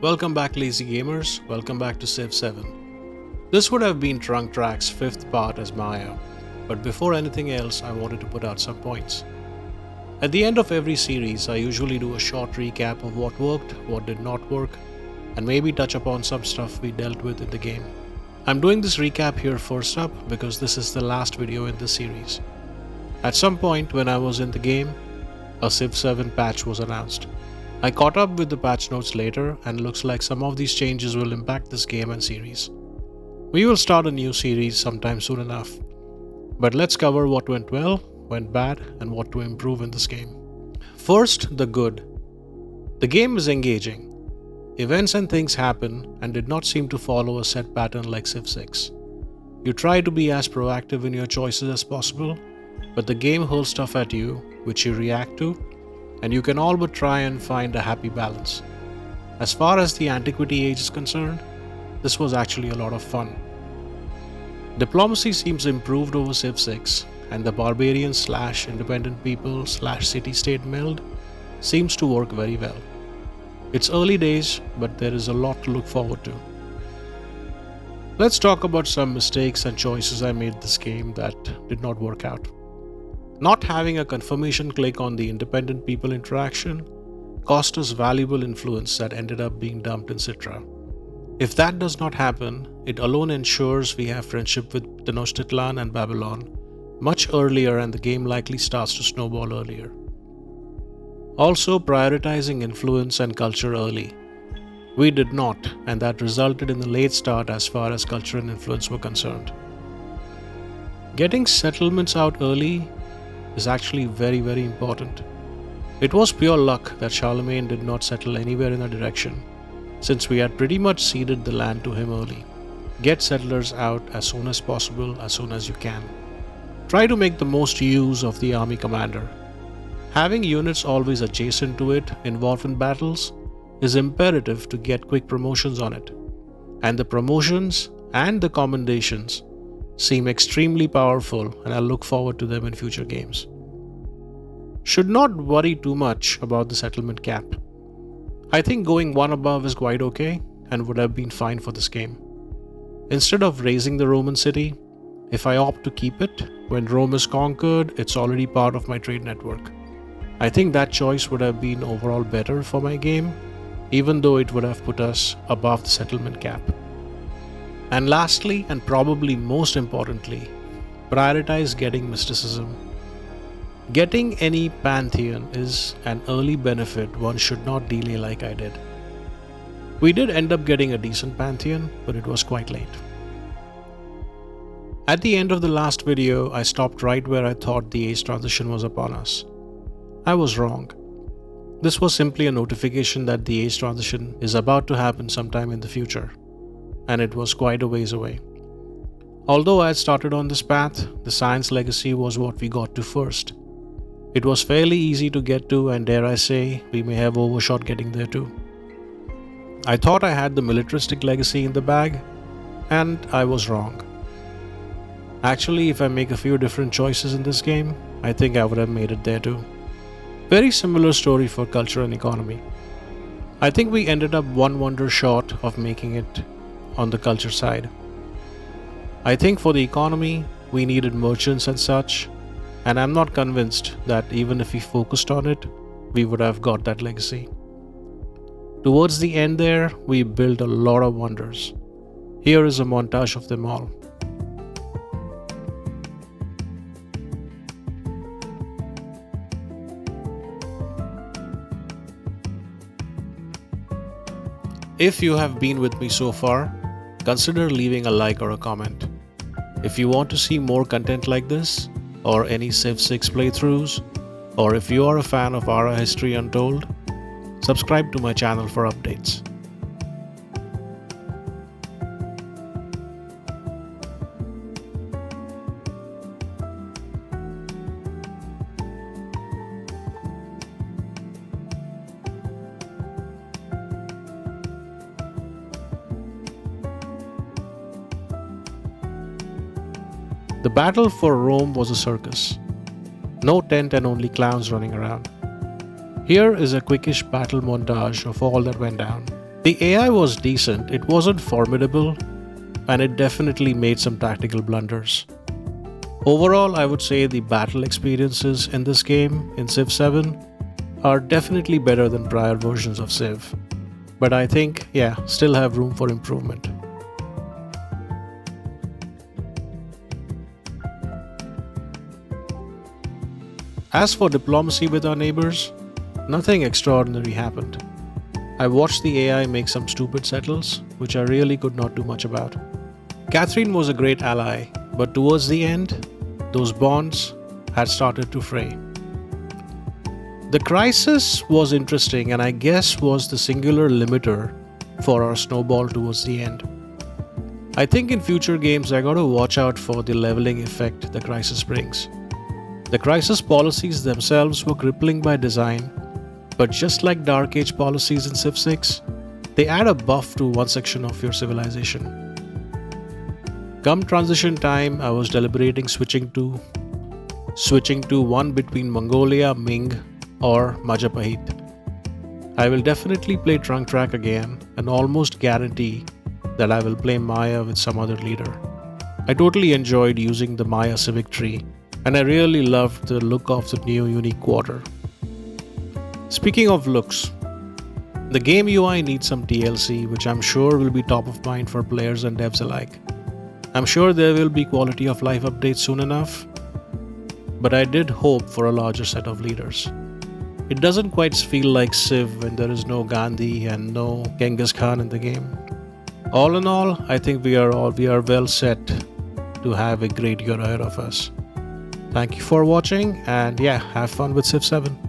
Welcome back, lazy gamers. Welcome back to Civ 7. This would have been Trung Trac's fifth part as Maya, but before anything else, I wanted to put out some points. At the end of every series, I usually do a short recap of what worked, what did not work, and maybe touch upon some stuff we dealt with in the game. I'm doing this recap here first up because this is the last video in this series. At some point when I was in the game, a Civ 7 patch was announced. I caught up with the patch notes later, and looks like some of these changes will impact this game and series. We will start a new series sometime soon enough. But let's cover what went well, went bad, and what to improve in this game. First, the good. The game is engaging. Events and things happen and did not seem to follow a set pattern like Civ 6. You try to be as proactive in your choices as possible, but the game hurls stuff at you, which you react to, and you can all but try and find a happy balance. As far as the Antiquity age is concerned, this was actually a lot of fun. Diplomacy seems improved over Civ 6, and the barbarian / independent people / city-state meld seems to work very well. It's early days, but there is a lot to look forward to. Let's talk about some mistakes and choices I made this game that did not work out. Not having a confirmation click on the independent people interaction cost us valuable influence that ended up being dumped in Citra. If that does not happen, it alone ensures we have friendship with Tenochtitlan and Babylon much earlier, and the game likely starts to snowball earlier. Also, prioritizing influence and culture early. We did not, and that resulted in a late start as far as culture and influence were concerned. Getting settlements out early is actually very important. It was pure luck that Charlemagne did not settle anywhere in our direction, since we had pretty much ceded the land to him early. Get settlers out as soon as possible, as soon as you can. Try to make the most use of the army commander. Having units always adjacent to it involved in battles is imperative to get quick promotions on it, and the promotions and the commendations seem extremely powerful, and I look forward to them in future games. Should not worry too much about the settlement cap. I think going one above is quite okay and would have been fine for this game. Instead of raising the Roman city, if I opt to keep it, when Rome is conquered, it's already part of my trade network. I think that choice would have been overall better for my game, even though it would have put us above the settlement cap. And lastly, and probably most importantly, prioritize getting mysticism. Getting any pantheon is an early benefit one should not delay like I did. We did end up getting a decent pantheon, but it was quite late. At the end of the last video, I stopped right where I thought the age transition was upon us. I was wrong. This was simply a notification that the age transition is about to happen sometime in the future, and it was quite a ways away. Although I had started on this path, the science legacy was what we got to first. It was fairly easy to get to, and dare I say, we may have overshot getting there too. I thought I had the militaristic legacy in the bag, and I was wrong. Actually, if I make a few different choices in this game, I think I would have made it there too. Very similar story for culture and economy. I think we ended up one wonder short of making it on the culture side. I think for the economy, we needed merchants and such, and I'm not convinced that even if we focused on it, we would have got that legacy. Towards the end there, we built a lot of wonders. Here is a montage of them all. If you have been with me so far, consider leaving a like or a comment. If you want to see more content like this, or any Civ 6 playthroughs, or if you are a fan of Ara History Untold, subscribe to my channel for updates. The battle for Rome was a circus. No tent and only clowns running around. Here is a quickish battle montage of all that went down. The AI was decent, it wasn't formidable, and it definitely made some tactical blunders. Overall, I would say the battle experiences in this game, in Civ 7, are definitely better than prior versions of Civ. But I think, yeah, still have room for improvement. As for diplomacy with our neighbors, nothing extraordinary happened. I watched the AI make some stupid settles, which I really could not do much about. Catherine was a great ally, but towards the end, those bonds had started to fray. The crisis was interesting and I guess was the singular limiter for our snowball towards the end. I think in future games I gotta watch out for the leveling effect the crisis brings. The crisis policies themselves were crippling by design, but just like Dark Age policies in Civ 6, they add a buff to one section of your civilization. Come transition time, I was deliberating switching to one between Mongolia, Ming, or Majapahit. I will definitely play Trung Trac again and almost guarantee that I will play Maya with some other leader. I totally enjoyed using the Maya civic tree and I really loved the look of the new unique quarter. Speaking of looks, the game UI needs some TLC, which I'm sure will be top of mind for players and devs alike. I'm sure there will be quality of life updates soon enough, but I did hope for a larger set of leaders. It doesn't quite feel like Civ when there is no Gandhi and no Genghis Khan in the game. All in all, I think we are well set to have a great year ahead of us. Thank you for watching and yeah, have fun with Civ 7.